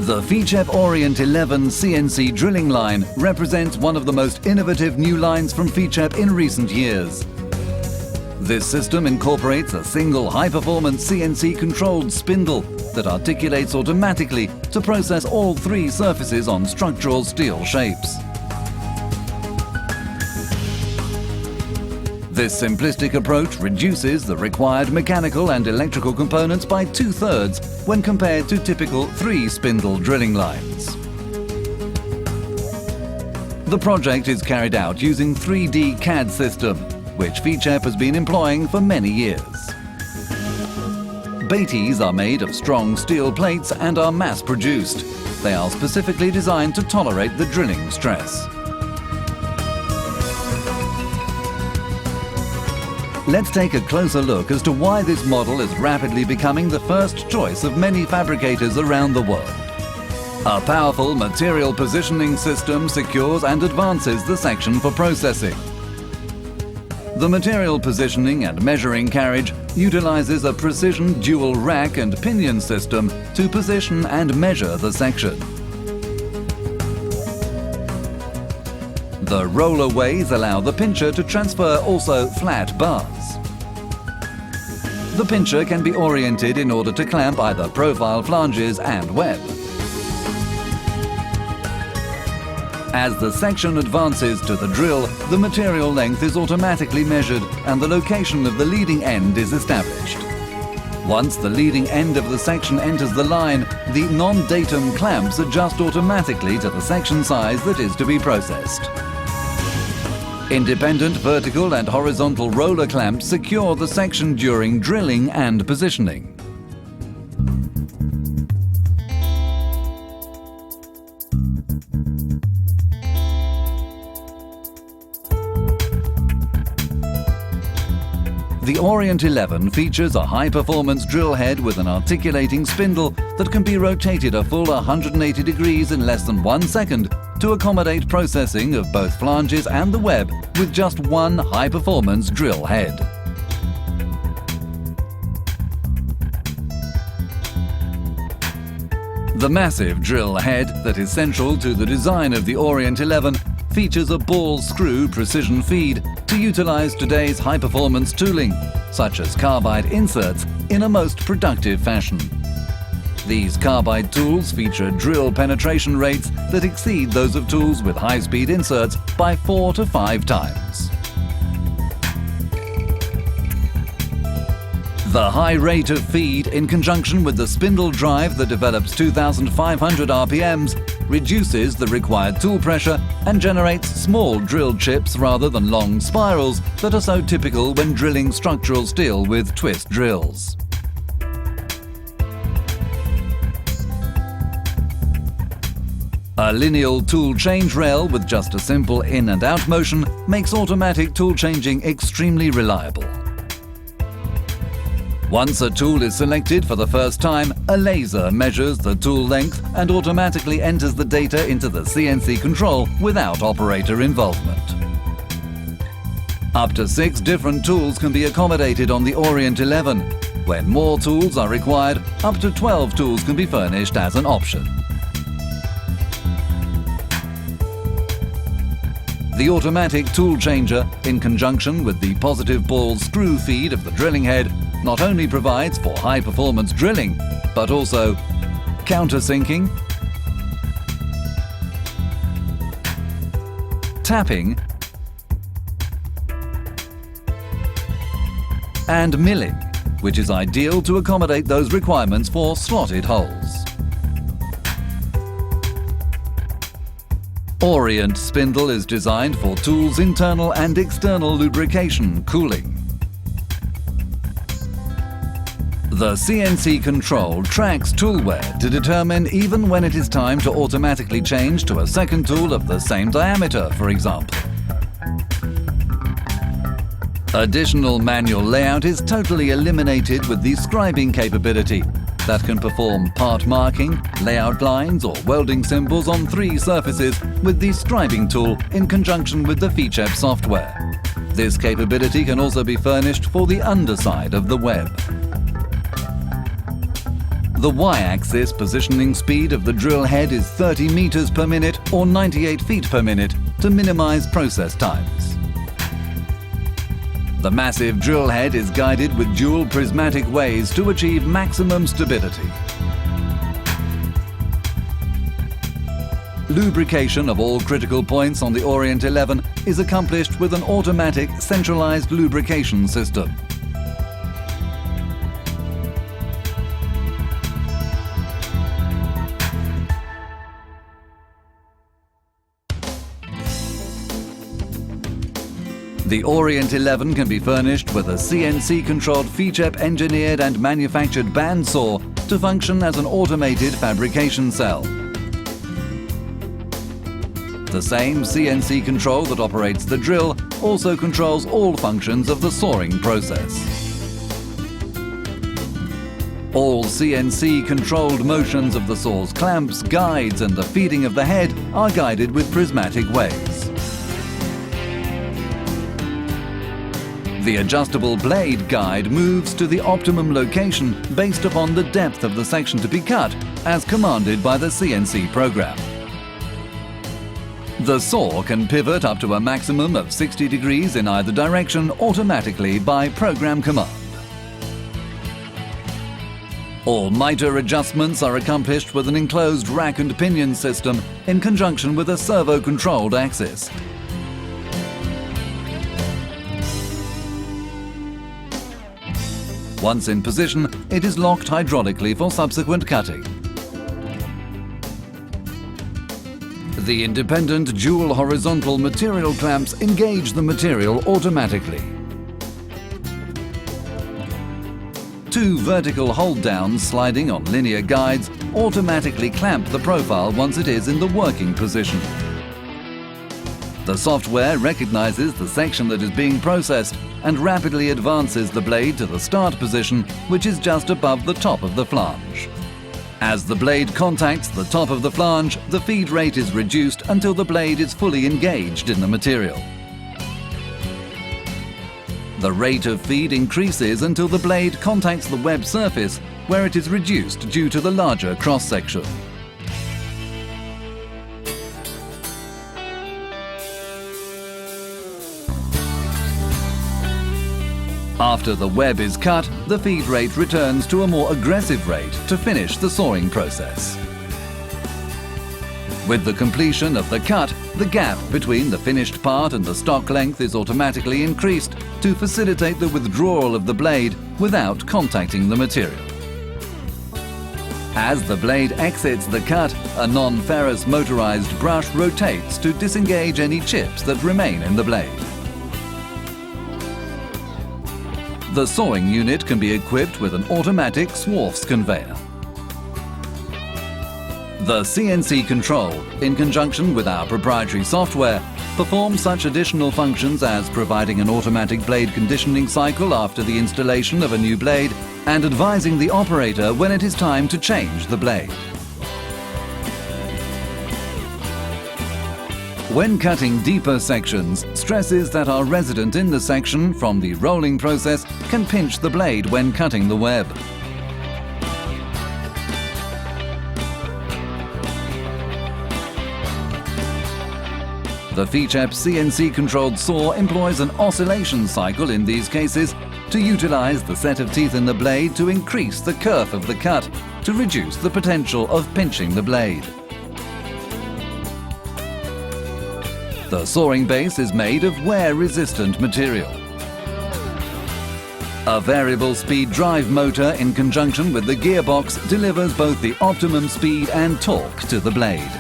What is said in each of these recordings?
The FICEP ORIENT 11 CNC drilling line represents one of the most innovative new lines from FICEP in recent years. This system incorporates a single high-performance CNC-controlled spindle that articulates automatically to process all three surfaces on structural steel shapes. This simplistic approach reduces the required mechanical and electrical components by 2/3 when compared to typical 3-spindle drilling lines. The project is carried out using 3D CAD system, which FICEP has been employing for many years. Beatties are made of strong steel plates and are mass-produced. They are specifically designed to tolerate the drilling stress. Let's take a closer look as to why this model is rapidly becoming the first choice of many fabricators around the world. A powerful material positioning system secures and advances the section for processing. The material positioning and measuring carriage utilizes a precision dual rack and pinion system to position and measure the section. The roller ways allow the pincher to transfer also flat bars. The pincher can be oriented in order to clamp either profile flanges and web. As the section advances to the drill, the material length is automatically measured and the location of the leading end is established. Once the leading end of the section enters the line, the non-datum clamps adjust automatically to the section size that is to be processed. Independent vertical and horizontal roller clamps secure the section during drilling and positioning. The Orient 11 features a high-performance drill head with an articulating spindle that can be rotated a full 180 degrees in less than 1 second to accommodate processing of both flanges and the web with just one high-performance drill head. The massive drill head that is central to the design of the Orient 11 features a ball screw precision feed to utilize today's high-performance tooling, such as carbide inserts, in a most productive fashion. These carbide tools feature drill penetration rates that exceed those of tools with high-speed inserts by 4 to 5 times. The high rate of feed, in conjunction with the spindle drive that develops 2,500 RPMs, reduces the required tool pressure and generates small drill chips rather than long spirals that are so typical when drilling structural steel with twist drills. A lineal tool change rail with just a simple in and out motion makes automatic tool changing extremely reliable. Once a tool is selected for the first time, a laser measures the tool length and automatically enters the data into the CNC control without operator involvement. Up to 6 different tools can be accommodated on the Orient 11. When more tools are required, up to 12 tools can be furnished as an option. The automatic tool changer, in conjunction with the positive ball screw feed of the drilling head, not only provides for high-performance drilling, but also countersinking, tapping, and milling, which is ideal to accommodate those requirements for slotted holes. Orient spindle is designed for tools' internal and external lubrication, cooling. The CNC control tracks tool wear to determine even when it is time to automatically change to a second tool of the same diameter, for example. Additional manual layout is totally eliminated with the scribing capability that can perform part marking, layout lines or welding symbols on 3 surfaces with the scribing tool in conjunction with the FICEP software. This capability can also be furnished for the underside of the web. The y-axis positioning speed of the drill head is 30 meters per minute or 98 feet per minute to minimize process times. The massive drill head is guided with dual prismatic ways to achieve maximum stability. Lubrication of all critical points on the Orient 11 is accomplished with an automatic centralized lubrication system. The Orient 11 can be furnished with a CNC-controlled FICEP engineered and manufactured bandsaw to function as an automated fabrication cell. The same CNC control that operates the drill also controls all functions of the sawing process. All CNC-controlled motions of the saw's clamps, guides and the feeding of the head are guided with prismatic ways. The adjustable blade guide moves to the optimum location based upon the depth of the section to be cut, as commanded by the CNC program. The saw can pivot up to a maximum of 60 degrees in either direction automatically by program command. All miter adjustments are accomplished with an enclosed rack and pinion system in conjunction with a servo-controlled axis. Once in position, it is locked hydraulically for subsequent cutting. The independent dual horizontal material clamps engage the material automatically. Two vertical hold-downs sliding on linear guides automatically clamp the profile once it is in the working position. The software recognizes the section that is being processed and rapidly advances the blade to the start position, which is just above the top of the flange. As the blade contacts the top of the flange, the feed rate is reduced until the blade is fully engaged in the material. The rate of feed increases until the blade contacts the web surface, where it is reduced due to the larger cross-section. After the web is cut, the feed rate returns to a more aggressive rate to finish the sawing process. With the completion of the cut, the gap between the finished part and the stock length is automatically increased to facilitate the withdrawal of the blade without contacting the material. As the blade exits the cut, a non-ferrous motorized brush rotates to disengage any chips that remain in the blade. The sawing unit can be equipped with an automatic swarfs conveyor. The CNC control, in conjunction with our proprietary software, performs such additional functions as providing an automatic blade conditioning cycle after the installation of a new blade and advising the operator when it is time to change the blade. When cutting deeper sections, stresses that are resident in the section from the rolling process can pinch the blade when cutting the web. The FICEP CNC-controlled saw employs an oscillation cycle in these cases to utilize the set of teeth in the blade to increase the kerf of the cut to reduce the potential of pinching the blade. The sawing base is made of wear-resistant material. A variable speed drive motor in conjunction with the gearbox delivers both the optimum speed and torque to the blade.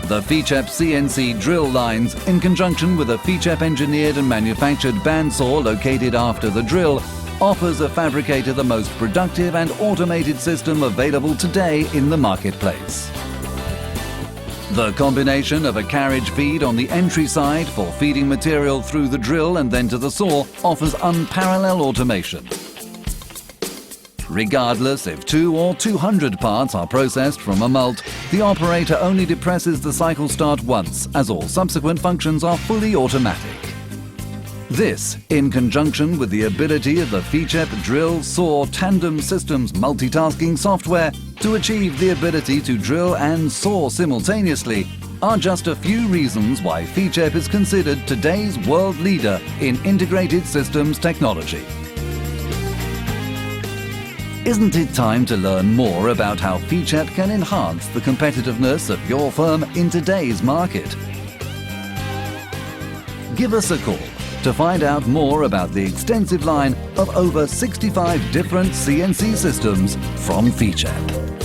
The FICEP CNC drill lines, in conjunction with a FICEP engineered and manufactured bandsaw located after the drill, offers a fabricator the most productive and automated system available today in the marketplace. The combination of a carriage feed on the entry side for feeding material through the drill and then to the saw offers unparalleled automation. Regardless if 2 or 200 parts are processed from a mult, the operator only depresses the cycle start once, as all subsequent functions are fully automatic. This, in conjunction with the ability of the FICEP drill saw tandem systems multitasking software to achieve the ability to drill and saw simultaneously, are just a few reasons why FICEP is considered today's world leader in integrated systems technology. Isn't it time to learn more about how FICEP can enhance the competitiveness of your firm in today's market? Give us a call to find out more about the extensive line of over 65 different CNC systems from FICEP.